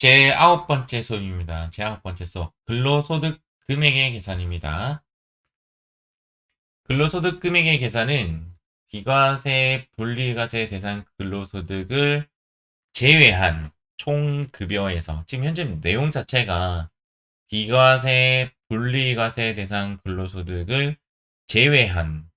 제 아홉 번째 수업입니다. 제 아홉 번째 수업. 근로소득 금액의 계산입니다. 근로소득 금액의 계산은 비과세, 분리과세 대상 근로소득을 제외한 총급여에서 지금 현재 내용 자체가 비과세, 분리과세 대상 근로소득을 제외한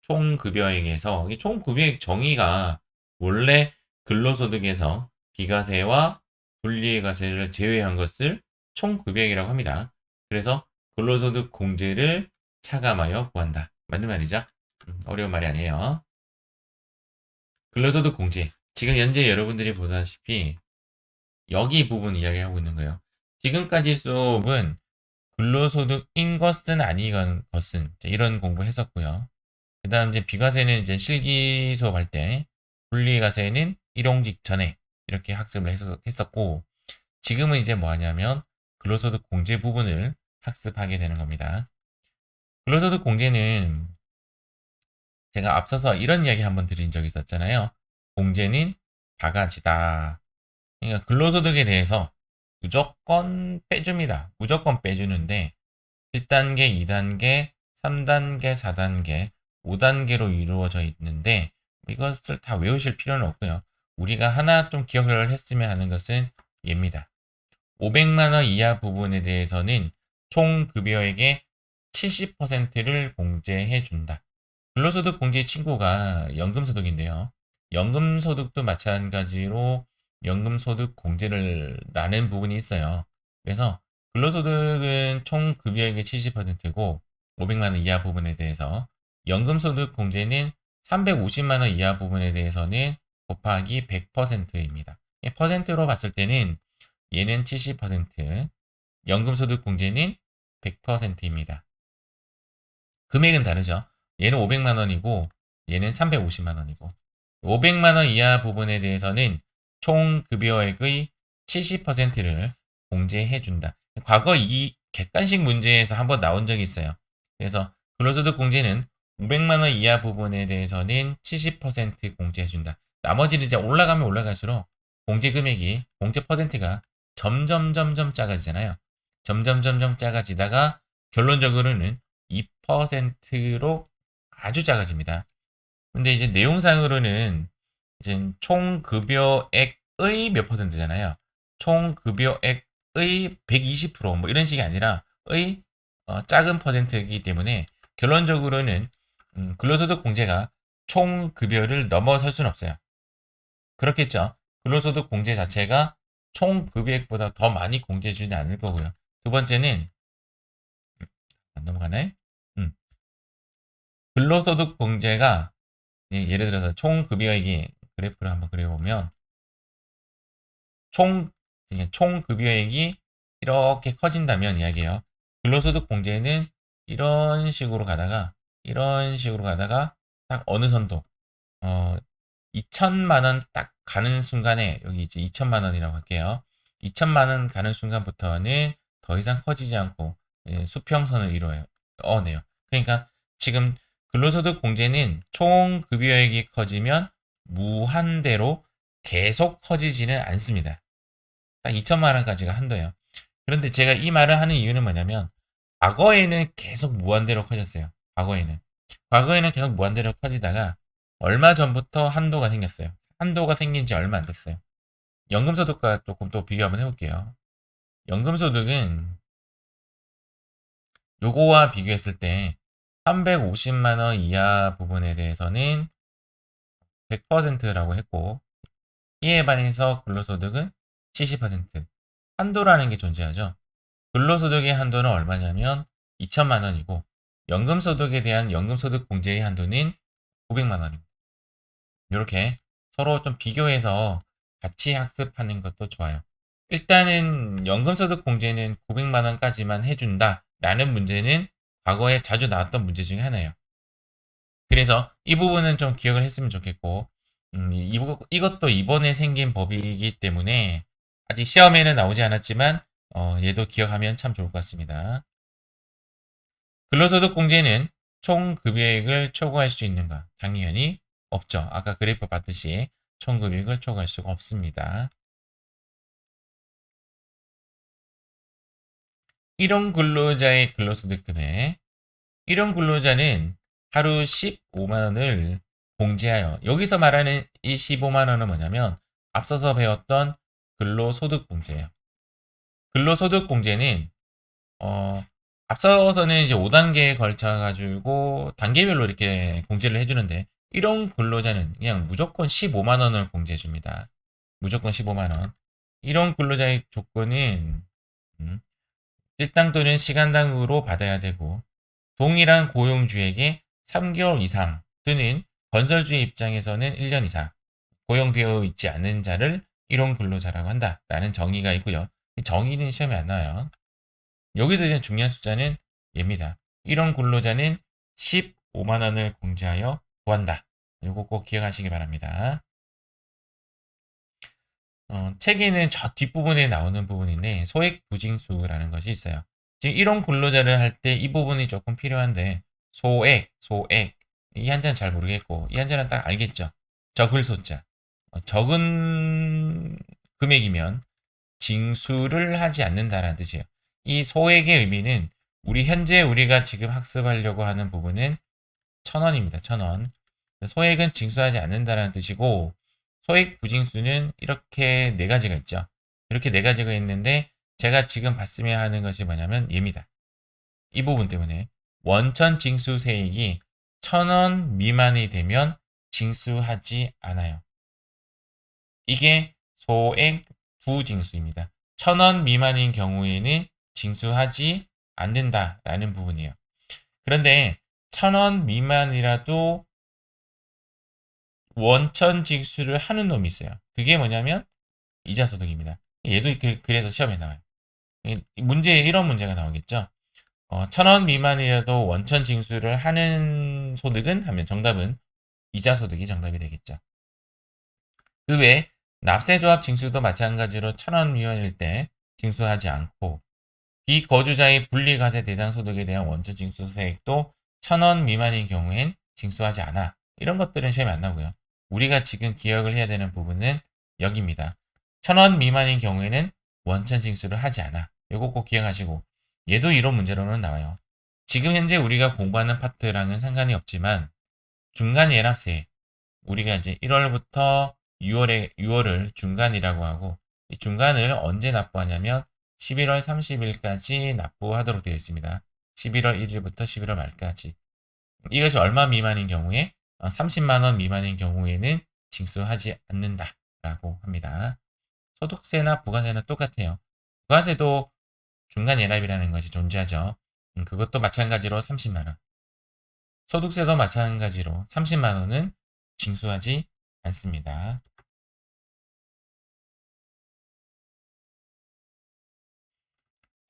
총급여액에서 이 총급여액 정의가 원래 근로소득에서 비과세와 분리과세를 제외한 것을 총급여액이라고 합니다. 그래서 근로소득 공제를 차감하여 구한다. 맞는 말이죠? 어려운 말이 아니에요. 근로소득 공제. 지금 현재 여러분들이 보다시피 여기 부분 이야기하고 있는 거예요. 지금까지 수업은 근로소득인 것은 아닌 것은 이런 공부 했었고요. 그 다음 이제 비과세는 이제 실기 수업할 때, 분리과세는 일용직 전에 이렇게 학습을 했었고, 지금은 이제 뭐 하냐면 근로소득 공제 부분을 학습하게 되는 겁니다. 근로소득 공제는 제가 앞서서 이런 이야기 한번 드린 적이 있었잖아요. 공제는 바가지다. 그러니까 근로소득에 대해서 무조건 빼줍니다. 무조건 빼주는데 1단계, 2단계, 3단계, 4단계, 5단계로 이루어져 있는데 이것을 다 외우실 필요는 없고요. 우리가 하나 좀 기억을 했으면 하는 것은 얘입니다. 500만 원 이하 부분에 대해서는 총 급여액의 70%를 공제해 준다. 근로소득 공제 친구가 연금소득인데요. 연금소득도 마찬가지로 연금소득 공제를 라는 부분이 있어요. 그래서 근로소득은 총 급여액의 70%고 500만 원 이하 부분에 대해서 연금소득 공제는 350만 원 이하 부분에 대해서는 곱하기 100%입니다. 퍼센트로 봤을 때는 얘는 70%, 연금소득 공제는 100%입니다. 금액은 다르죠. 얘는 500만 원이고 얘는 350만 원이고 500만 원 이하 부분에 대해서는 총 급여액의 70%를 공제해 준다. 과거 이 객관식 문제에서 한번 나온 적이 있어요. 그래서 근로소득 공제는 500만 원 이하 부분에 대해서는 70% 공제해 준다. 나머지는 이제 올라가면 올라갈수록 공제 금액이 공제 퍼센트가 점점 작아지잖아요. 점점 작아지다가 결론적으로는 2%로 아주 작아집니다. 근데 이제 내용상으로는 이제 총 급여액의 몇 퍼센트잖아요. 총 급여액의 120%뭐 이런 식이 아니라 의 작은 퍼센트이기 때문에 결론적으로는 근로소득 공제가 총 급여를 넘어설 수는 없어요. 그렇겠죠. 근로소득 공제 자체가 총 급여액보다 더 많이 공제해주지는 않을 거고요. 두 번째는 안 넘어가네. 음, 근로소득 공제가 예를 들어서 총 급여액이 그래프를 한번 그려보면 총, 총 급여액이 이렇게 커진다면 이야기해요. 근로소득 공제는 이런 식으로 가다가 딱 어느 선도 2천만 원 딱 가는 순간에 여기 이제 2천만 원이라고 할게요. 2천만 원 가는 순간부터는 더 이상 커지지 않고 수평선을 이루어요. 네요. 그러니까 지금 근로소득 공제는 총 급여액이 커지면 무한대로 계속 커지지는 않습니다. 딱 2천만 원까지가 한도예요. 그런데 제가 이 말을 하는 이유는 뭐냐면 과거에는 계속 무한대로 커졌어요. 과거에는 계속 무한대로 커지다가 얼마 전부터 한도가 생겼어요. 한도가 생긴 지 얼마 안 됐어요. 연금소득과 조금 또 비교 한번 해볼게요. 연금소득은 요거와 비교했을 때 350만 원 이하 부분에 대해서는 100%라고 했고 이에 반해서 근로소득은 70% 한도라는 게 존재하죠. 근로소득의 한도는 얼마냐면 2천만 원이고 연금소득에 대한 연금소득 공제의 한도는 500만 원입니다. 이렇게 서로 좀 비교해서 같이 학습하는 것도 좋아요. 일단은 연금소득 공제는 900만 원까지만 해준다 라는 문제는 과거에 자주 나왔던 문제 중에 하나예요. 그래서 이 부분은 좀 기억을 했으면 좋겠고 이것도 이번에 생긴 법이기 때문에 아직 시험에는 나오지 않았지만 얘도 기억하면 참 좋을 것 같습니다. 근로소득 공제는 총 급여액을 초과할 수 있는가? 당연히 없죠. 아까 그래프 봤듯이 총 급여액을 초과할 수가 없습니다. 일용 근로자의 근로소득 금액. 일용 근로자는 하루 15만 원을 공제하여, 여기서 말하는 이 15만 원은 뭐냐면 앞서서 배웠던 근로소득 공제예요. 근로소득 공제는 앞서서는 이제 5단계에 걸쳐 가지고 단계별로 이렇게 공제를 해주는데, 일용 근로자는 그냥 무조건 15만 원을 공제해 줍니다. 무조건 15만 원. 일용 근로자의 조건은 일당 또는 시간당으로 받아야 되고, 동일한 고용주에게 3개월 이상 또는 건설주의 입장에서는 1년 이상 고용되어 있지 않은 자를 일용 근로자라고 한다라는 정의가 있고요. 이 정의는 시험에 안 나와요. 여기서 이제 중요한 숫자는 얘입니다. 일용 근로자는 15만 원을 공제하여 구한다. 이거 꼭 기억하시기 바랍니다. 책에는 저 뒷부분에 나오는 부분인데 소액 부징수라는 것이 있어요. 지금 일용 근로자를 할 때 이 부분이 조금 필요한데, 소액 이 한자는 잘 모르겠고 이 한자는 딱 알겠죠. 적을 소자. 적은 금액이면 징수를 하지 않는다라는 뜻이에요. 이 소액의 의미는 현재 우리가 지금 학습하려고 하는 부분은 1,000원입니다. 1,000원. 소액은 징수하지 않는다라는 뜻이고, 소액 부징수는 이렇게 네 가지가 있죠. 이렇게 네 가지가 있는데 제가 지금 봤으면 하는 것이 뭐냐면 얘입니다. 이 부분 때문에 원천 징수 세액이 1,000원 미만이 되면 징수하지 않아요. 이게 소액 부징수입니다. 1,000원 미만인 경우에는 징수하지 않는다라는 부분이에요. 그런데 1,000원 미만이라도 원천 징수를 하는 놈이 있어요. 그게 뭐냐면 이자소득입니다. 얘도 그래서 시험에 나와요. 문제에 이런 문제가 나오겠죠. 1,000원 미만이라도 원천 징수를 하는 소득은 하면 정답은 이자소득이 정답이 되겠죠. 그 외에 납세조합 징수도 마찬가지로 1,000원 미만일 때 징수하지 않고, 비거주자의 분리과세 대상 소득에 대한 원천 징수세액도 1,000원 미만인 경우엔 징수하지 않아. 이런 것들은 시험에 안 나오고요. 우리가 지금 기억을 해야 되는 부분은 여기입니다. 1,000원 미만인 경우에는 원천 징수를 하지 않아. 이거 꼭 기억하시고, 얘도 이런 문제로는 나와요. 지금 현재 우리가 공부하는 파트랑은 상관이 없지만 중간 예납세, 우리가 이제 1월부터 6월을 중간이라고 하고, 이 중간을 언제 납부하냐면 11월 30일까지 납부하도록 되어 있습니다. 11월 1일부터 11월 말까지. 이것이 얼마 미만인 경우에 30만 원 미만인 경우에는 징수하지 않는다라고 합니다. 소득세나 부가세는 똑같아요. 부가세도 중간 예납이라는 것이 존재하죠. 그것도 마찬가지로 30만 원. 소득세도 마찬가지로 30만 원은 징수하지 않습니다.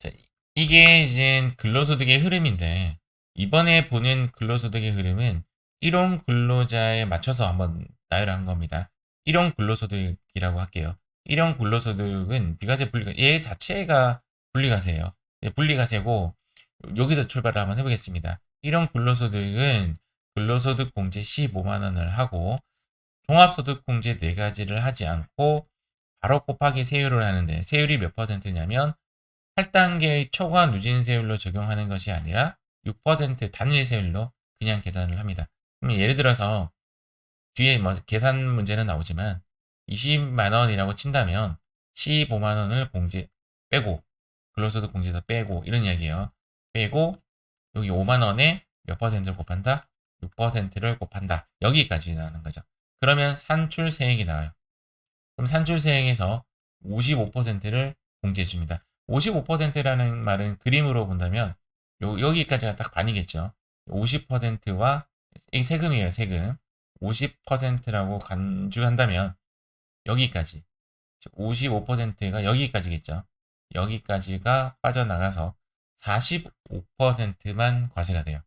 자, 이게 이제 근로소득의 흐름인데, 이번에 보는 근로소득의 흐름은 일용 근로자에 맞춰서 한번 나열한 겁니다. 일용 근로소득이라고 할게요. 일용 근로소득은 비과세 분리과세, 얘 자체가 분리과세예요. 분리과세고, 여기서 출발을 한번 해보겠습니다. 일용 근로소득은 근로소득 공제 15만 원을 하고, 종합소득 공제 4가지를 하지 않고 바로 곱하기 세율을 하는데, 세율이 몇 퍼센트냐면 8단계의 초과 누진세율로 적용하는 것이 아니라 6% 단일 세율로 그냥 계산을 합니다. 그럼 예를 들어서 뒤에 뭐 계산 문제는 나오지만 20만 원이라고 친다면 15만 원을 빼고, 근로소득 공제에서 빼고, 이런 이야기예요. 빼고 여기 5만 원에 몇 퍼센트를 곱한다? 6%를 곱한다. 여기까지 나오는 거죠. 그러면 산출세액이 나와요. 그럼 산출세액에서 55%를 공제해 줍니다. 55%라는 말은 그림으로 본다면 여기까지가 딱 반이겠죠. 50%와 이 세금이에요, 세금. 50%라고 간주한다면 여기까지. 55%가 여기까지겠죠. 여기까지가 빠져나가서 45%만 과세가 돼요.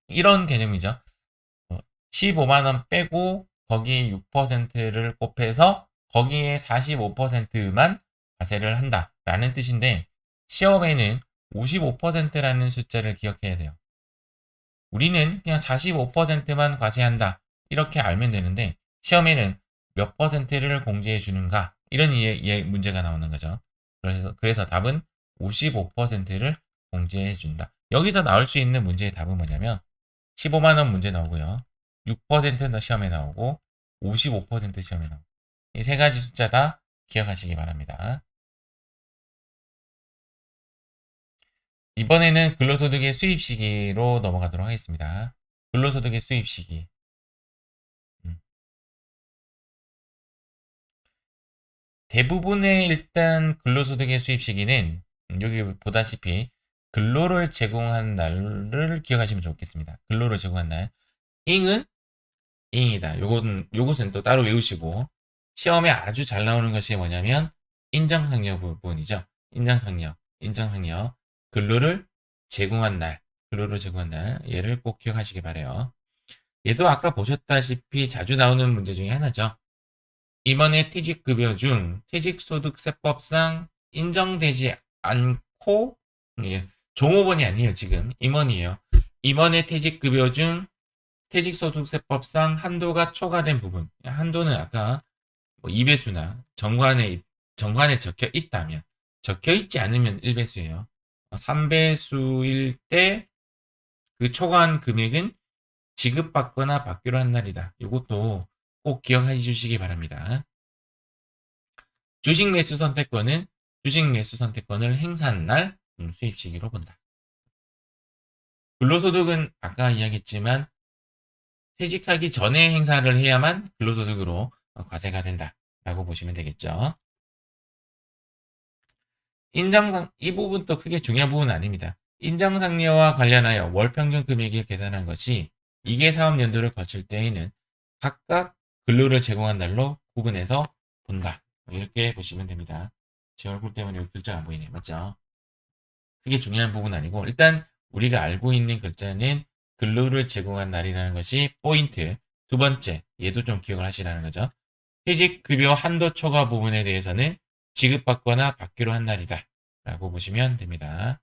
이런 개념이죠. 15만 원 빼고 거기에 6%를 곱해서 거기에 45%만 과세를 한다라는 뜻인데, 시험에는 55%라는 숫자를 기억해야 돼요. 우리는 그냥 45%만 과세한다 이렇게 알면 되는데, 시험에는 몇 퍼센트를 공제해 주는가, 이런 문제가 나오는 거죠. 그래서 답은 55%를 공제해준다. 여기서 나올 수 있는 문제의 답은 뭐냐면 15만원 문제 나오고요. 6%는 시험에 나오고 55% 시험에 나오고 이 세 가지 숫자 다 기억하시기 바랍니다. 이번에는 근로소득의 수입 시기로 넘어가도록 하겠습니다. 근로소득의 수입 시기. 대부분의 일단 근로소득의 수입 시기는 여기 보다시피 근로를 제공한 날을 기억하시면 좋겠습니다. 근로를 제공한 날. 잉은 잉이다. 요것은 또 따로 외우시고 시험에 아주 잘 나오는 것이 뭐냐면 인정상여 부분이죠. 인정상여. 근로를 제공한 날. 근로를 제공한 날. 얘를 꼭 기억하시기 바래요. 얘도 아까 보셨다시피 자주 나오는 문제 중에 하나죠. 이번에 퇴직급여 중 퇴직소득세법상 인정되지 않고 종업원이 아니에요. 지금 임원이에요. 이번에 퇴직급여 중 퇴직소득세법상 한도가 초과된 부분, 한도는 아까 뭐 2배수나 정관에 적혀 있다면, 적혀 있지 않으면 1배수예요. 3배수일 때 그 초과한 금액은 지급받거나 받기로 한 날이다. 이것도 꼭 기억해 주시기 바랍니다. 주식 매수 선택권을 행사한 날 수입 시기로 본다. 근로소득은 아까 이야기했지만 퇴직하기 전에 행사를 해야만 근로소득으로 과세가 된다라고 보시면 되겠죠. 이 부분도 크게 중요한 부분은 아닙니다. 인정상여와 관련하여 월평균 금액을 계산한 것이 2개 사업연도를 거칠 때에는 각각 근로를 제공한 날로 구분해서 본다. 이렇게 보시면 됩니다. 제 얼굴 때문에 여기 글자가 안 보이네요. 맞죠? 그게 중요한 부분은 아니고 일단 우리가 알고 있는 글자는 근로를 제공한 날이라는 것이 포인트. 두 번째, 얘도 좀 기억을 하시라는 거죠. 퇴직급여 한도 초과 부분에 대해서는 지급받거나 받기로 한 날이다 라고 보시면 됩니다.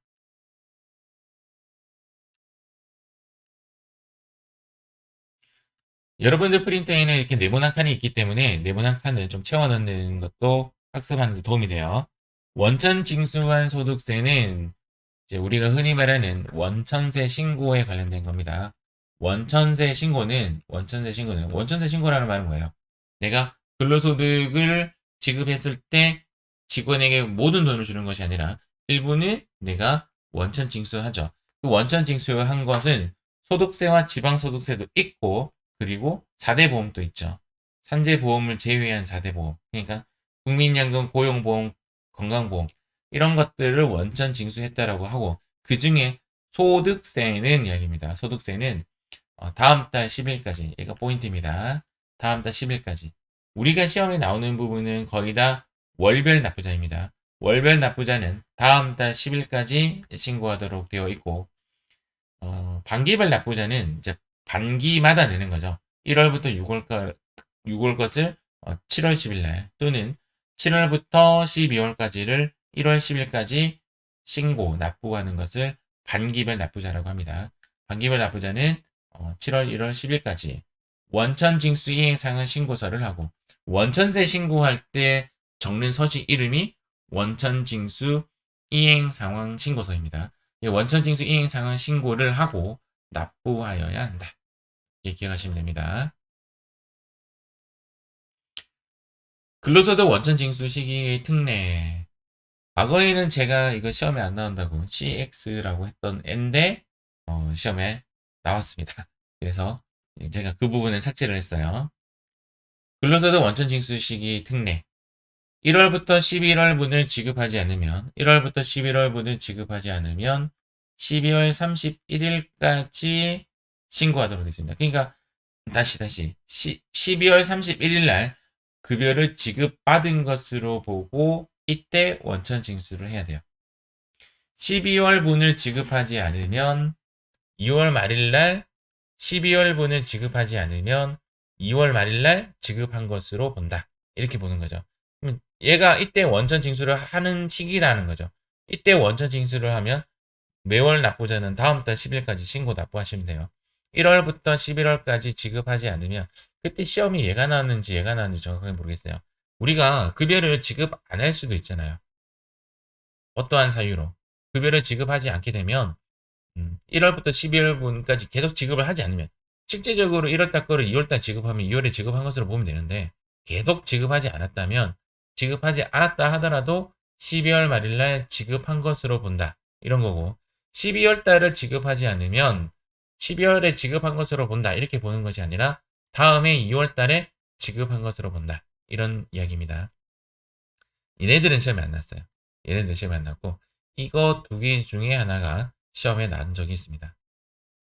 여러분들 프린터에는 이렇게 네모 한 칸이 있기 때문에 네모 한 칸을 좀 채워넣는 것도 학습하는 데 도움이 돼요. 원천 징수한 소득세는 이제 우리가 흔히 말하는 원천세 신고에 관련된 겁니다. 원천세 신고라는 말은 뭐예요? 내가 근로소득을 지급했을 때 직원에게 모든 돈을 주는 것이 아니라 일부는 내가 원천 징수하죠. 그 원천 징수한 것은 소득세와 지방소득세도 있고 그리고 4대 보험도 있죠. 산재보험을 제외한 4대 보험. 그러니까 국민연금, 고용보험, 건강보험 이런 것들을 원천 징수했다라고 하고 그 중에 소득세는 이야기입니다. 소득세는 다음 달 10일까지 얘가 포인트입니다. 다음 달 10일까지 우리가 시험에 나오는 부분은 거의 다 월별 납부자입니다. 월별 납부자는 다음 달 10일까지 신고하도록 되어 있고 반기별 납부자는 이제 반기마다 내는 거죠. 1월부터 6월 것을 7월 10일 날 또는 7월부터 12월까지를 1월 10일까지 신고, 납부하는 것을 반기별 납부자라고 합니다. 반기별 납부자는 7월, 1월 10일까지 원천 징수 이행 상환 신고서를 하고 원천세 신고할 때 적는 서식 이름이 원천 징수 이행 상환 신고서입니다. 원천 징수 이행 상환 신고를 하고 납부하여야 한다. 이렇게 기억하시면 됩니다. 근로소득 원천 징수 시기의 특례. 과거에는 제가 이거 시험에 안 나온다고 CX라고 했던 N데 시험에 나왔습니다. 그래서 제가 그 부분을 삭제를 했어요. 근로소득 원천 징수 시기 특례. 1월부터 11월분을 지급하지 않으면 1월부터 11월분을 지급하지 않으면 12월 31일까지 신고하도록 되어 있습니다. 그러니까 다시 12월 31일 날 급여를 지급받은 것으로 보고 이때 원천 징수를 해야 돼요. 12월분을 지급하지 않으면 2월 말일 날 12월분을 지급하지 않으면 2월 말일 날 지급한 것으로 본다. 이렇게 보는 거죠. 얘가 이때 원천 징수를 하는 시기라는 거죠. 이때 원천 징수를 하면 매월 납부자는 다음 달 10일까지 신고 납부하시면 돼요. 1월부터 11월까지 지급하지 않으면 그때 시험이 얘가 나왔는지 정확하게 모르겠어요. 우리가 급여를 지급 안 할 수도 있잖아요. 어떠한 사유로 급여를 지급하지 않게 되면 1월부터 12월분까지 계속 지급을 하지 않으면 실제적으로 1월달 거를 2월달 지급하면 2월에 지급한 것으로 보면 되는데 계속 지급하지 않았다면 지급하지 않았다 하더라도 12월 말일날 지급한 것으로 본다. 이런 거고 12월 달을 지급하지 않으면 12월에 지급한 것으로 본다. 이렇게 보는 것이 아니라 다음해 2월 달에 지급한 것으로 본다. 이런 이야기입니다. 얘네들은 시험에 안 났어요. 얘네들은 시험에 안 났고 이거 두 개 중에 하나가 시험에 난 적이 있습니다.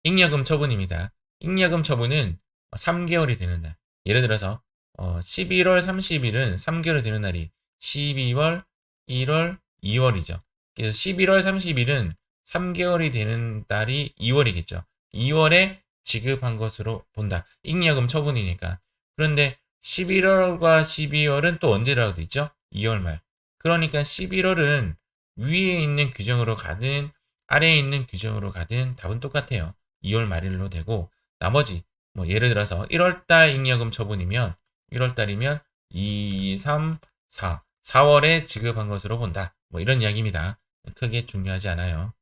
잉여금 처분입니다. 잉여금 처분은 3개월이 되는 날. 예를 들어서 11월 30일은 3개월이 되는 날이 12월, 1월, 2월이죠. 그래서 11월 30일은 3개월이 되는 달이 2월이겠죠. 2월에 지급한 것으로 본다. 잉여금 처분이니까. 그런데 11월과 12월은 또 언제라고 돼 있죠? 2월 말. 그러니까 11월은 위에 있는 규정으로 가든 아래에 있는 규정으로 가든 답은 똑같아요. 2월 말일로 되고 나머지 뭐 예를 들어서 1월달 잉여금 처분이면 1월달이면 2, 3, 4, 4월에 지급한 것으로 본다. 뭐 이런 이야기입니다. 크게 중요하지 않아요.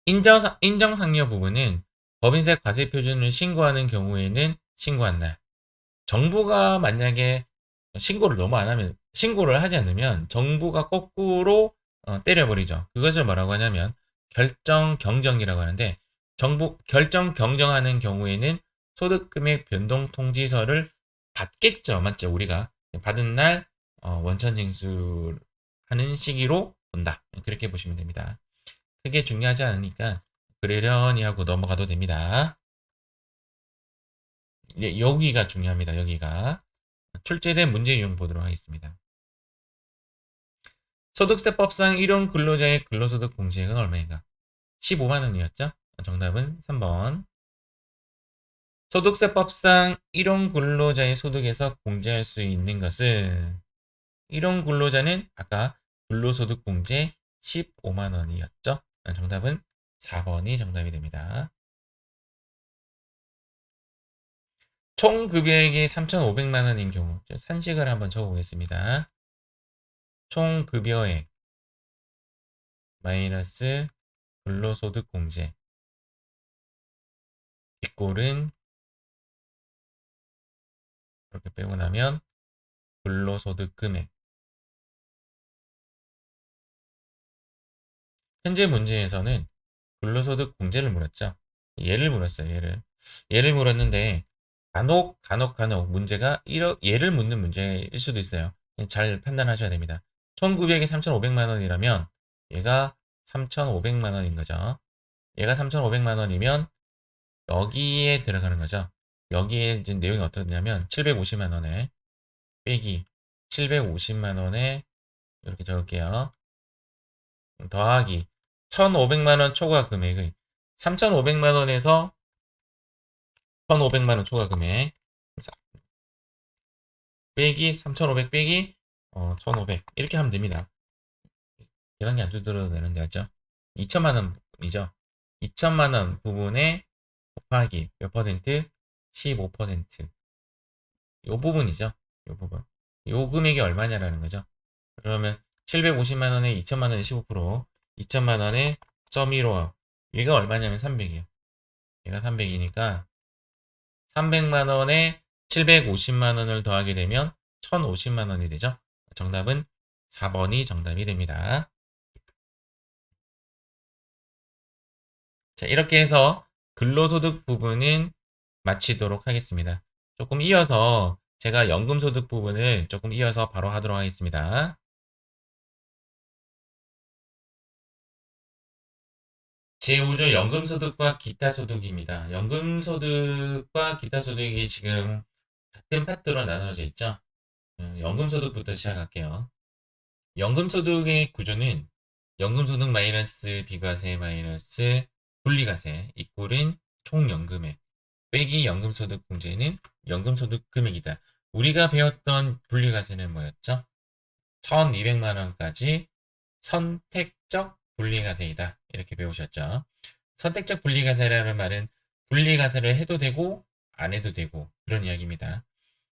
인정상여 부분은 법인세 과세 표준을 신고하는 경우에는 신고한 날. 정부가 만약에 신고를 너무 안 하면 신고를 하지 않으면 정부가 거꾸로 때려버리죠. 그것을 뭐라고 하냐면 결정 경정이라고 하는데 정부 결정 경정하는 경우에는 소득금액 변동 통지서를 받겠죠. 맞죠? 우리가 받은 날 원천 징수하는 시기로 본다. 그렇게 보시면 됩니다. 크게 중요하지 않으니까 그러려니 하고 넘어가도 됩니다. 여기가 중요합니다. 여기가 출제된 문제 유형 보도록 하겠습니다. 소득세법상 일용 근로자의 근로소득 공제액은 얼마인가? 15만 원이었죠? 정답은 3번. 소득세법상 일용 근로자의 소득에서 공제할 수 있는 것은 일용 근로자는 아까 근로소득 공제 15만 원이었죠? 정답은 4번이 정답이 됩니다. 총 급여액이 3,500만 원인 경우 산식을 한번 적어보겠습니다. 총 급여액 마이너스 근로소득 공제 이꼴은 이렇게 빼고 나면 근로소득 금액. 현재 문제에서는 근로소득 공제를 물었죠. 얘를 물었어요. 얘를 물었는데 간혹 문제가 얘를 묻는 문제일 수도 있어요. 잘 판단하셔야 됩니다. 1900에 3,500만 원이라면 얘가 3,500만 원인 거죠. 얘가 3,500만 원이면 여기에 들어가는 거죠. 여기에 이제 내용이 어떠냐면 750만 원에 빼기 750만 원에 이렇게 적을게요. 더하기 1,500만 원 초과 금액의 3,500만 원에서 1,500만 원 초과 금액 빼기 3,500 빼기 1,500 이렇게 하면 됩니다. 계산기 안 두드려도 되는데 맞죠? 2천만 원이죠. 2천만 원 부분에 곱하기 몇 퍼센트? 15%. 요 부분이죠. 요 부분. 요 금액이 얼마냐라는 거죠. 그러면 750만 원에 2천만 원에 15%, 2천만 원에 0.15. 얘가 얼마냐면 300이에요. 얘가 300이니까 300만 원에 750만 원을 더하게 되면 1050만 원이 되죠. 정답은 4번이 정답이 됩니다. 자, 이렇게 해서 근로소득 부분은 마치도록 하겠습니다. 조금 이어서 제가 연금소득 부분을 조금 이어서 바로 하도록 하겠습니다. 제5조 연금소득과 기타소득입니다. 연금소득과 기타소득이 지금 같은 파트로 나눠져 있죠. 연금소득부터 시작할게요. 연금소득의 구조는 연금소득 마이너스 비과세 마이너스 분리과세 이꼴은 총연금액 빼기 연금소득 공제는 연금소득 금액이다. 우리가 배웠던 분리과세는 뭐였죠? 1,200만 원까지 선택적 분리과세이다. 이렇게 배우셨죠? 선택적 분리과세라는 말은 분리과세를 해도 되고 안 해도 되고 그런 이야기입니다.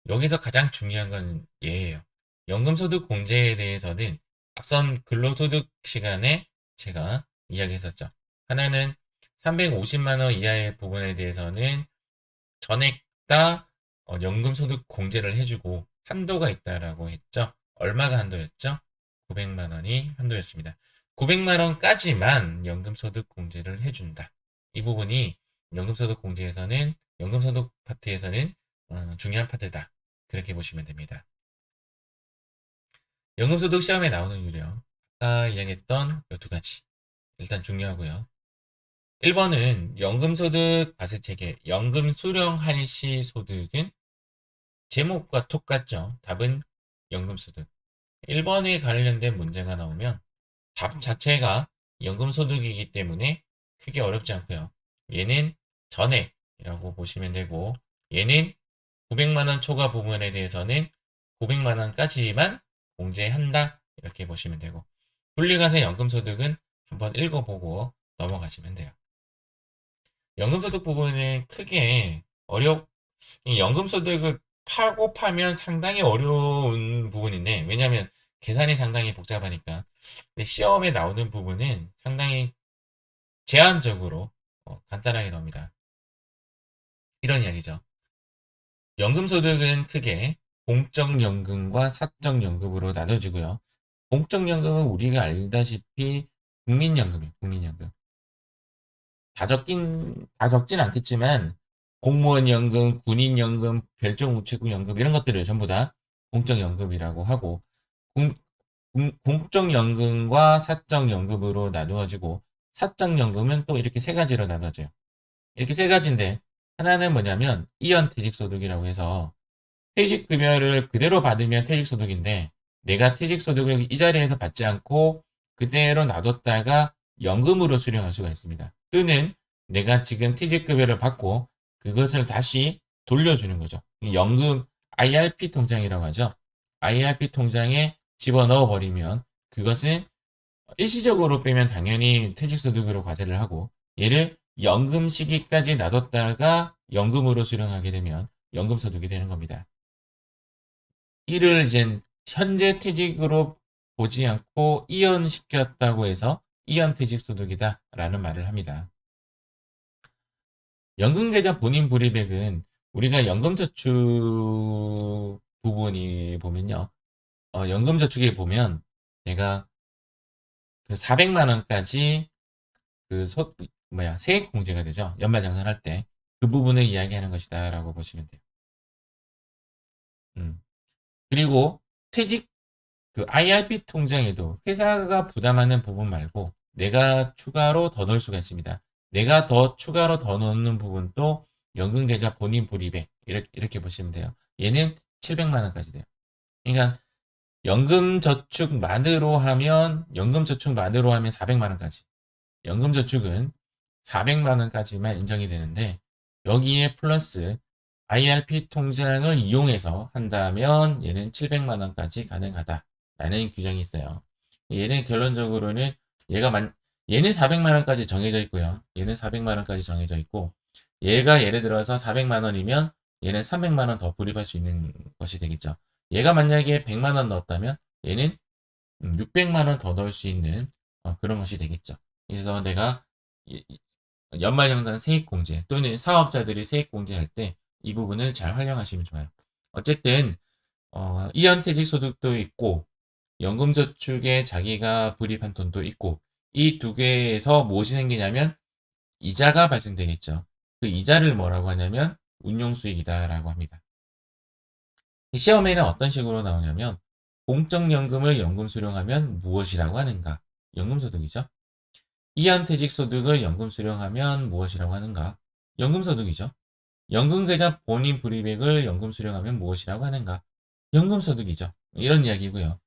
여기서 가장 중요한 건 얘예요. 연금소득 공제에 대해서는 앞선 근로소득 시간에 제가 이야기했었죠. 하나는 350만 원 이하의 부분에 대해서는 전액 다 연금소득 공제를 해주고 한도가 있다라고 했죠. 얼마가 한도였죠? 900만 원이 한도였습니다. 900만 원까지만 연금소득 공제를 해준다. 이 부분이 연금소득 공제에서는 연금소득 파트에서는 중요한 파트다. 그렇게 보시면 됩니다. 연금소득 시험에 나오는 유형 아까 이야기했던 이 두 가지 일단 중요하고요. 1번은 연금소득 과세체계 연금 수령할 시 소득은 제목과 똑같죠. 답은 연금소득. 1번에 관련된 문제가 나오면 답 자체가 연금소득이기 때문에 크게 어렵지 않고요. 얘는 전액이라고 보시면 되고 얘는 900만 원 초과 부분에 대해서는 900만 원까지만 공제한다 이렇게 보시면 되고 분리과세 연금소득은 한번 읽어보고 넘어가시면 돼요. 연금소득 부분은 크게 이 연금소득을 팔고 파면 상당히 어려운 부분인데 왜냐하면 계산이 상당히 복잡하니까 근데 시험에 나오는 부분은 상당히 제한적으로 간단하게 나옵니다. 이런 이야기죠. 연금소득은 크게 공적연금과 사적연금으로 나눠지고요. 공적연금은 우리가 알다시피 국민연금이에요. 국민연금. 다 적진 않겠지만 공무원연금, 군인연금, 별정우체국연금 이런 것들을 전부 다 공적연금이라고 하고 공, 공적연금과 사적연금으로 나누어지고 사적연금은 또 이렇게 세 가지로 나눠져요. 이렇게 세 가지인데 하나는 뭐냐면 이연퇴직소득이라고 해서 퇴직급여를 그대로 받으면 퇴직소득인데 내가 퇴직소득을 이 자리에서 받지 않고 그대로 놔뒀다가 연금으로 수령할 수가 있습니다. 또는 내가 지금 퇴직급여를 받고 그것을 다시 돌려주는 거죠. 연금 IRP 통장이라고 하죠. IRP 통장에 집어넣어 버리면 그것은 일시적으로 빼면 당연히 퇴직소득으로 과세를 하고 얘를 연금 시기까지 놔뒀다가 연금으로 수령하게 되면 연금소득이 되는 겁니다. 이를 이제 현재 퇴직으로 보지 않고 이연시켰다고 해서 이연퇴직소득이다 라는 말을 합니다. 연금계좌 본인 불이백은 우리가 연금저축 부분이 보면요. 연금저축에 보면 내가 그 400만 원까지 그 세액 공제가 되죠. 연말정산할 때. 그 부분을 이야기하는 것이다 라고 보시면 돼요. 음. 그리고 퇴직 그 IRP 통장에도 회사가 부담하는 부분 말고 내가 추가로 더 넣을 수가 있습니다. 내가 더 추가로 더 넣는 부분도 연금계좌 본인 불입액 이렇게 보시면 돼요. 얘는 700만 원까지 돼요. 그러니까 연금저축만으로 하면 400만 원까지. 연금저축은 400만 원까지만 인정이 되는데 여기에 플러스 IRP 통장을 이용해서 한다면 얘는 700만 원까지 가능하다라는 규정이 있어요. 얘는 결론적으로는 얘는 400만 원까지 정해져 있고요. 얘는 400만 원까지 정해져 있고 얘가 예를 들어서 400만 원이면 얘는 300만 원 더 불입할 수 있는 것이 되겠죠. 얘가 만약에 100만 원 넣었다면 얘는 600만 원 더 넣을 수 있는 그런 것이 되겠죠. 그래서 내가 연말정산 세액공제 또는 사업자들이 세액공제할 때 이 부분을 잘 활용하시면 좋아요. 어쨌든 이연퇴직소득도 있고 연금저축에 자기가 불입한 돈도 있고 이 두 개에서 무엇이 생기냐면 이자가 발생되겠죠. 그 이자를 뭐라고 하냐면 운용수익이다라고 합니다. 시험에는 어떤 식으로 나오냐면 공적연금을 연금 수령하면 무엇이라고 하는가? 연금소득이죠. 이연퇴직소득을 연금 수령하면 무엇이라고 하는가? 연금소득이죠. 연금계좌 본인 불이백을 연금 수령하면 무엇이라고 하는가? 연금소득이죠. 이런 이야기고요.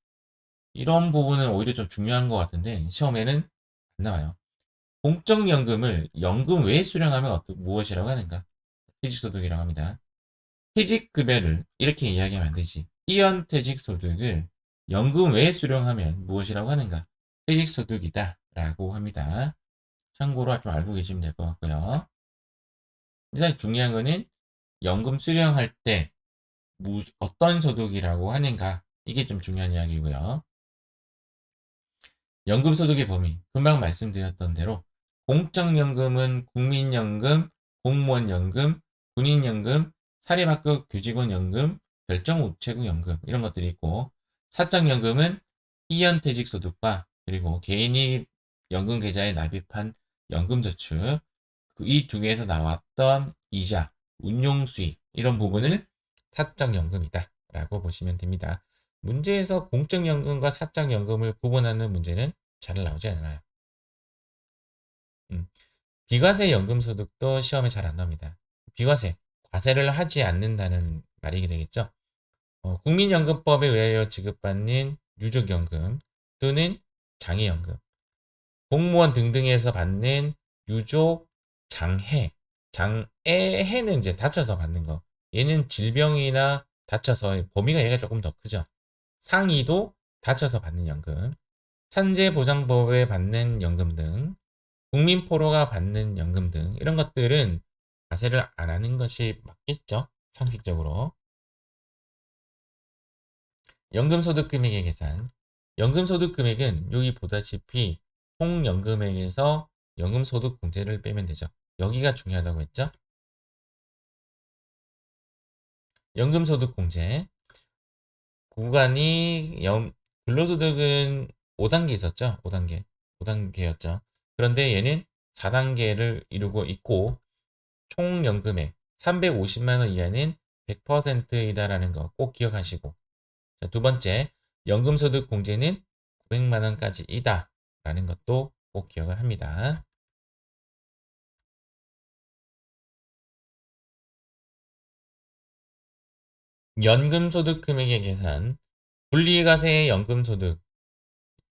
이런 부분은 오히려 좀 중요한 것 같은데 시험에는 안 나와요. 공적연금을 연금 외에 수령하면 무엇이라고 하는가? 퇴직소득이라고 합니다. 퇴직급여를 이렇게 이야기하면 안 되지. 이연퇴직소득을 연금 외에 수령하면 무엇이라고 하는가? 퇴직소득이다 라고 합니다. 참고로 좀 알고 계시면 될 것 같고요. 일단 중요한 거는 연금 수령할 때 어떤 소득이라고 하는가 이게 좀 중요한 이야기고요. 연금소득의 범위, 금방 말씀드렸던 대로 공적연금은 국민연금, 공무원연금, 군인연금, 사립학교 교직원연금, 별정우체국연금 이런 것들이 있고, 사적연금은 이연퇴직소득과 그리고 개인이 연금 계좌에 납입한 연금저축, 이 두 개에서 나왔던 이자, 운용수익 이런 부분을 사적연금이다 라고 보시면 됩니다. 문제에서 공적연금과 사적연금을 구분하는 문제는 잘 나오지 않아요. 비과세 연금소득도 시험에 잘 안 나옵니다. 비과세, 과세를 하지 않는다는 말이 되겠죠. 국민연금법에 의하여 지급받는 유족연금 또는 장애연금, 공무원 등등에서 받는 유족, 장해, 장애해는 이제 다쳐서 받는 거. 얘는 질병이나 다쳐서 범위가 얘가 조금 더 크죠. 상이도 다쳐서 받는 연금, 산재보장법에 받는 연금 등, 국민포로가 받는 연금 등 이런 것들은 과세를 안 하는 것이 맞겠죠. 상식적으로. 연금소득 금액의 계산. 연금소득 금액은 여기 보다시피 총 연금액에서 연금소득 공제를 빼면 되죠. 여기가 중요하다고 했죠. 연금소득 공제. 구간이 근로소득은 5단계 있었죠. 5단계. 5단계였죠. 그런데 얘는 4단계를 이루고 있고 총 연금액 350만 원 이하는 100%이다라는 거 꼭 기억하시고, 자, 두 번째, 연금소득 공제는 900만 원까지이다 라는 것도 꼭 기억을 합니다. 연금소득 금액의 계산, 분리과세의 연금소득,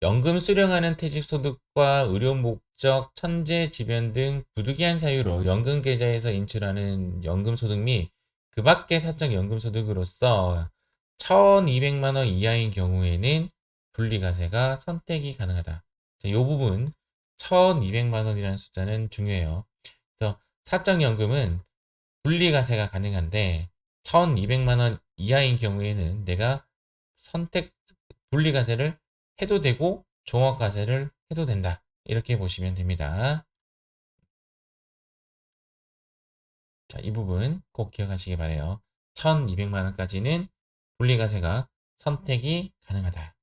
연금 수령하는 퇴직소득과 의료 목적, 천재지변 등 부득이한 사유로 연금 계좌에서 인출하는 연금소득 및 그 밖의 사적 연금소득으로서 1,200만 원 이하인 경우에는 분리과세가 선택이 가능하다. 자, 이 부분 1,200만 원이라는 숫자는 중요해요. 그래서 사적 연금은 분리과세가 가능한데 1,200만 원 이하인 경우에는 내가 선택 분리과세를 해도 되고 종합과세를 해도 된다. 이렇게 보시면 됩니다. 자, 이 부분 꼭 기억하시기 바래요. 1,200만 원까지는 분리과세가 선택이 가능하다.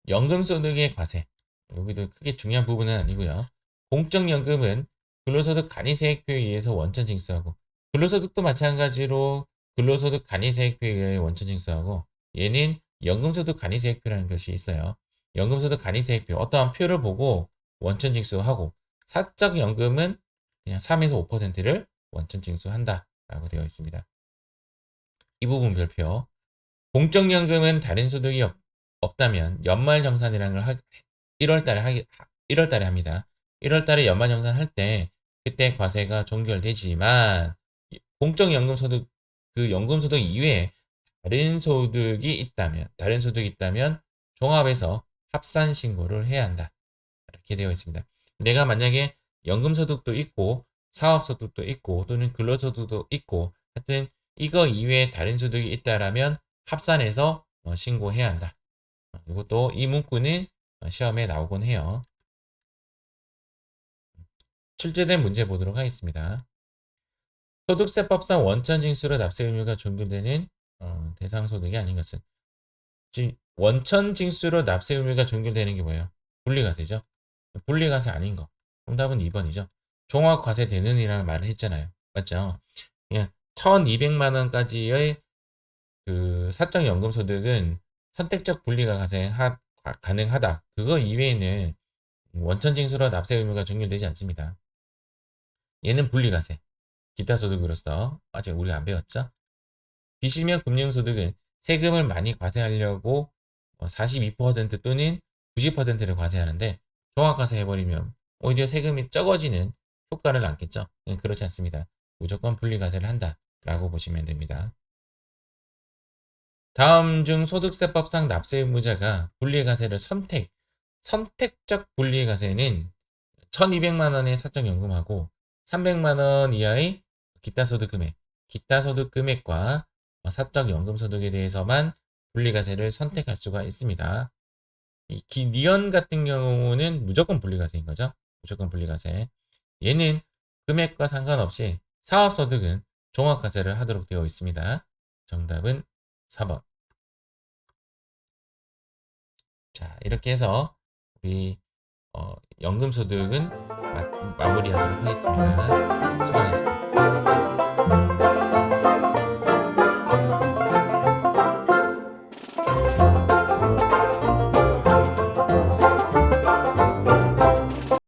연금소득의 과세. 여기도 크게 중요한 부분은 아니고요. 공적연금은 근로소득 간이세액표에 의해서 원천 징수하고, 근로소득도 마찬가지로 근로소득 간이세액표에 의해 원천 징수하고, 얘는 연금소득 간이세액표라는 것이 있어요. 연금소득 간이세액표 어떠한 표를 보고 원천 징수하고, 사적연금은 그냥 3에서 5%를 원천 징수한다 라고 되어 있습니다. 이 부분 별표. 공적연금은 다른 소득이 없다면 연말정산이라는 걸 1월달에 합니다. 1월달에 연말정산 할 때 그때 과세가 종결되지만 공적연금 소득 그 연금소득 이외에 다른 소득이 있다면 종합해서 합산 신고를 해야 한다. 이렇게 되어 있습니다. 내가 만약에 연금소득도 있고 사업소득도 있고 또는 근로소득도 있고 하여튼 이거 이외에 다른 소득이 있다라면 합산해서 신고해야 한다. 이것도 이 문구는 시험에 나오곤 해요. 출제된 문제 보도록 하겠습니다. 소득세법상 원천징수로 납세 의무가 종결되는 대상 소득이 아닌 것은, 원천징수로 납세 의무가 종결되는 게 뭐예요? 분리과세죠. 분리과세 아닌 거. 정답은 2번이죠. 종합과세 되는 이라는 말을 했잖아요. 맞죠? 그냥 1,200만 원까지의 그 사적 연금소득은 선택적 분리가 가능하다. 그거 이외에는 원천징수로 납세 의무가 종결되지 않습니다. 얘는 분리과세. 기타 소득으로서 아직 우리가 안 배웠죠? 비실명 금융소득은 세금을 많이 과세하려고 42% 또는 90%를 과세하는데 종합과세 해버리면 오히려 세금이 적어지는 효과를 낳겠죠. 그렇지 않습니다. 무조건 분리과세를 한다라고 보시면 됩니다. 다음 중 소득세법상 납세 의무자가 분리과세를 선택적 분리과세는 1,200만 원의 사적연금하고 300만 원 이하의 기타 소득 금액과 사적 연금소득에 대해서만 분리과세를 선택할 수가 있습니다. 니언 같은 경우는 무조건 분리과세인 거죠. 무조건 분리과세. 얘는 금액과 상관없이 사업소득은 종합과세를 하도록 되어 있습니다. 정답은 4번. 자, 이렇게 해서 우리 연금소득은 마무리하도록 하겠습니다.